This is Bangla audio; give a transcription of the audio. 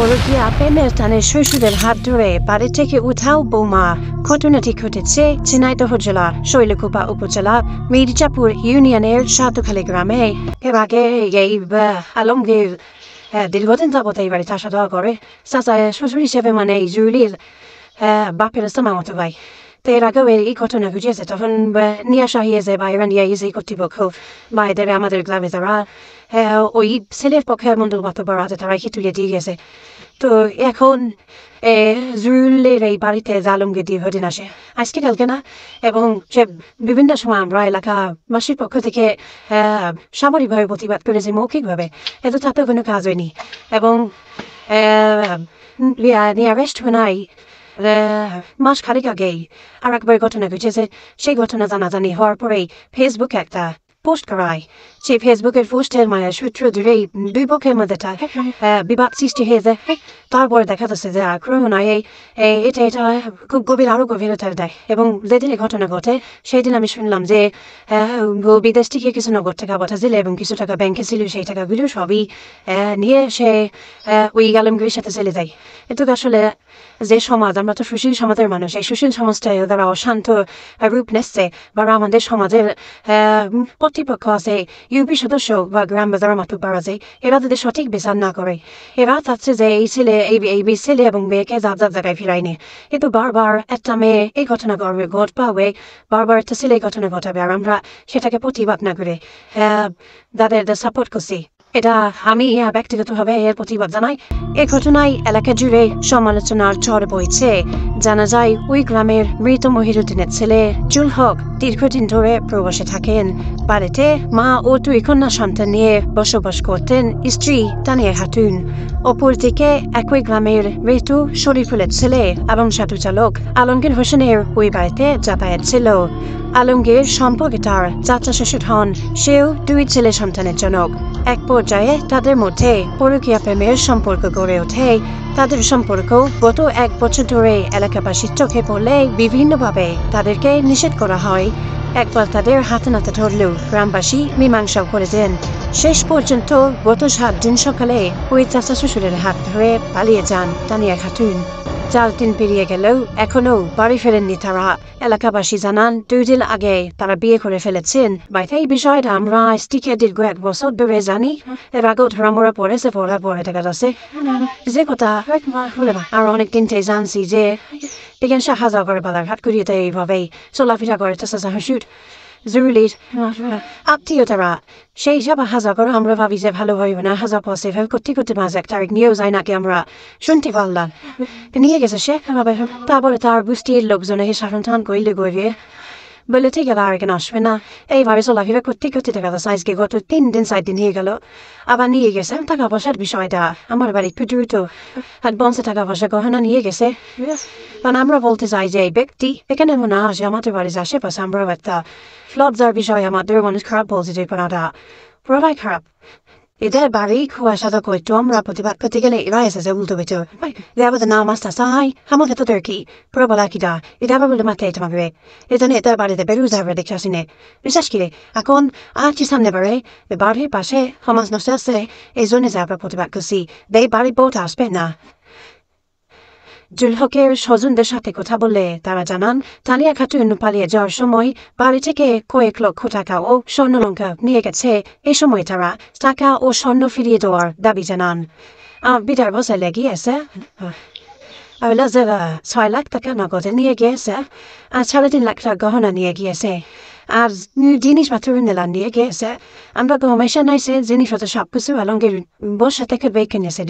পরকীয়া প্রেমের টানে শ্বশুরের হাত ধরে বাড়ি থেকে উঠাও বৌমা। ঘটনাটি ঘটেছে ঝিনাইদহ জেলা শৈলকুপা উপজেলা মির্জাপুর ইউনিয়নের সাতুখালী গ্রামে। এর আগে এই আলমগীর দীর্ঘদিন যাবত এই বাড়িতে আসা যাওয়া করে। চাচা শ্বশুর হিসেবে মানে জুলির বাপের মামাতো ভাই। তো এর আগেও এই ঘটনা ঘটেছে, তখন নিয়ে আসা হয়েছে বা এরা নিয়ে এসে কর্তৃপক্ষ বা এদের আমাদের গ্রামে তারা ওই ছেলের পক্ষে মন্ডল মাতব্বর আছে, তারা তুলে দিয়ে গেছে। তো এখন জুলের এই বাড়িতে আলমগীর দীর্ঘদিন আসে, আজকে কালকে না, এবং সে বিভিন্ন সময় আমরা এলাকাবাসীর পক্ষ থেকে সামরিকভাবে প্রতিবাদ করেছি, মৌখিকভাবে, এত তাতেও কোনো কাজ হয়নি। এবং অ্যারেস্ট নাই মাস খানিক আগেই আর একবার ঘটনা ঘটেছে। সেই ঘটনা জানাজানি হওয়ার পরেই ফেসবুকে একটা পোস্ট করায়। সেই ফেসবুকের পোস্টের সূত্র ধরেই দুই পক্ষের মধ্যে বিবাদ সৃষ্টি হয়েছে। তারপরে দেখা যাচ্ছে যে আক্রমণায় এটা খুব আরো গভীরতা দেয়। এবং যেদিন ঘটনা ঘটে সেই দিন আমি শুনলাম যে বিদেশ থেকে কিছু নগদ টাকা পাঠাচ্ছিল এবং কিছু টাকা ব্যাংকে ছিল, সেই টাকাগুলো সবই নিয়ে সে ওই আলমগীরের সাথে চলে যায়। এটুক আসলে যে সমাজ, আমরা তো সুশীল সমাজের মানুষ, এই সুশীল সমাজটা যারা অশান্ত রূপ নিচ্ছে বা আমাদের সমাজের কর্তৃপক্ষ আছে, ইউপি সদস্য বা গ্রাম বাজার মাতুব্বর আছে, এরা যদি সঠিক বিচার না করে, এরা চাচ্ছে যে এই ছেলে ছেলে এবং মেয়েকে যার জায়গায় ফিরাই নে। কিন্তু বারবার একটা মেয়ে এই ঘটনা ঘট পাবে, বারবার একটা ছেলে এই ঘটনা ঘটাবে, আর আমরা সেটাকে প্রতিবাদ না করে তাদের সাপোর্ট করছি। এটা আমি ব্যক্তিগতভাবে এর প্রতিবাদ জানাই। এই ঘটনায় এলাকা জুড়ে সমালোচনার ঝড় বইছে। জানা যায় ওই গ্রামের মৃত মহিরুদ্দিনের ছেলে জুল হক দীর্ঘদিন ধরে প্রবাসে থাকেন। বাড়িতে মা ও দুই কন্যা সন্তান নিয়ে বসবাস করতেন স্ত্রী তানিয়া খাতুন। অপরদিকে একই গ্রামের মৃত শরীফুলের ছেলে এবং সাধু চালক আলমগীর হোসেনের ওই বাড়িতে যাতায়াত ছিল। আলমগীর সম্পর্কে তার চাচা শ্বশুর হন, সেও দুই ছেলে সন্তানের জনক। এক পর্যায়ে তাদের মধ্যে পরকীয়া প্রেমের সম্পর্ক গড়ে ওঠে। তাদের সম্পর্ক গত 1 বছর ধরে এলাকাবাসীর চোখে পড়লে বিভিন্নভাবে তাদেরকে নিষেধ করা হয়। একবার তাদের হাতে নাতে ধরলেও গ্রামবাসী মীমাংসাও করে দেন। শেষ পর্যন্ত গত 7 দিন সকালে ওই চাচা শ্বশুরের হাত ধরে পালিয়ে যান তানিয়া খাতুন। 4 দিন পেরিয়ে গেলেও এখনো বাড়ি ফেরেননি তারা। এলাকাবাসী জানান 2 দিন আগে তারা বিয়ে করে ফেলেছেন। বাইরে এই বিষয়টা আমরা স্টিকে দীর্ঘ 1 বছর ধরে জানি। এর আগেও ধরা পড়েছে, পরে দেখা যাচ্ছে যে কথা আর অনেকদিন থেকে জানছি যে বিজ্ঞান সাহায্য করে বাধাঘাট করিয়ে দেয়, এইভাবেই চলাফেরা করে শ্বশুর জরুরির আত্মীয়তারা। সেই হিসাবে হাজা করে আমরা ভাবি যে ভালো হইবে না, হাজা পথে করতে মাঝে একটা নিয়েও যায় নাকি আমরা শুনতে পারলাম। নিয়ে গেছে সে, তারপরে তার গোষ্ঠীর লোকজনে সন্তান কইলে গিয়ে বলে ঠিক গেল আর কেন আসবে না। এইভাবে চলাফেরা করতে দেখা যাচ্ছে আজকে গত 3 দিন 4 দিন হয়ে গেল। আবার নিয়ে গেছে টাকা পয়সার বিষয়টা আমার বাড়ি একটু দ্রুত হাত বংশে টাকা পয়সা গহনা নিয়ে গেছে। কারণ আমরা বলতে চাই যে এই ব্যক্তি এখানে মনে আসে আমাদের বাড়ির আশেপাশে, আমরা একটা লজ্জার বিষয়, আমাদের মানুষ খারাপ বলছে যে কোনটা পুরোটাই খারাপ। এদের বাড়ি কুয়াশাটা করতো, আমরা প্রতিবাদ করতে গেলে এরা এসেছে উল্টো বেচো দেওয়া না মাস্টার সাহাই আমাকে তো কি পুরো বলা কিটা এটা আবার বলে মাথায় তোমাকে এজন্য এদের বাড়িতে বেরোজ হবে দেখে আসিনে। বিশ্বাস কি এখন আর কি সামনে বাড়ির পাশে সমাজ নষ্ট আছে, এই জন্য যে আমরা প্রতিবাদ করছি এই বাড়ি বোট আসবে না। জুল হকের স্বজনদের সাথে কথা বলে তারা জানান তানিয়া খাতুন পালিয়ে যাওয়ার সময় বাড়ি থেকে কয়েক লক্ষ টাকা ও স্বর্ণলঙ্কা নিয়ে গেছে। এই সময় তারা টাকা ও স্বর্ণ ফিরিয়ে দেওয়ার দাবি জানান। বিদার বসে লেগিয়েছে আর 6 লাখ টাকা নগদে নিয়ে গিয়েছে, আর 3.5 লাখ টাকা গহনা নিয়ে গিয়েছে, আর জিনিসপত্র নিয়ে গিয়েছে। আমরা তো হমেশা নাইছে জিনিসপত্র সব কিছু আলমগীর বসে থেকে বেঁকে নিয়েছে।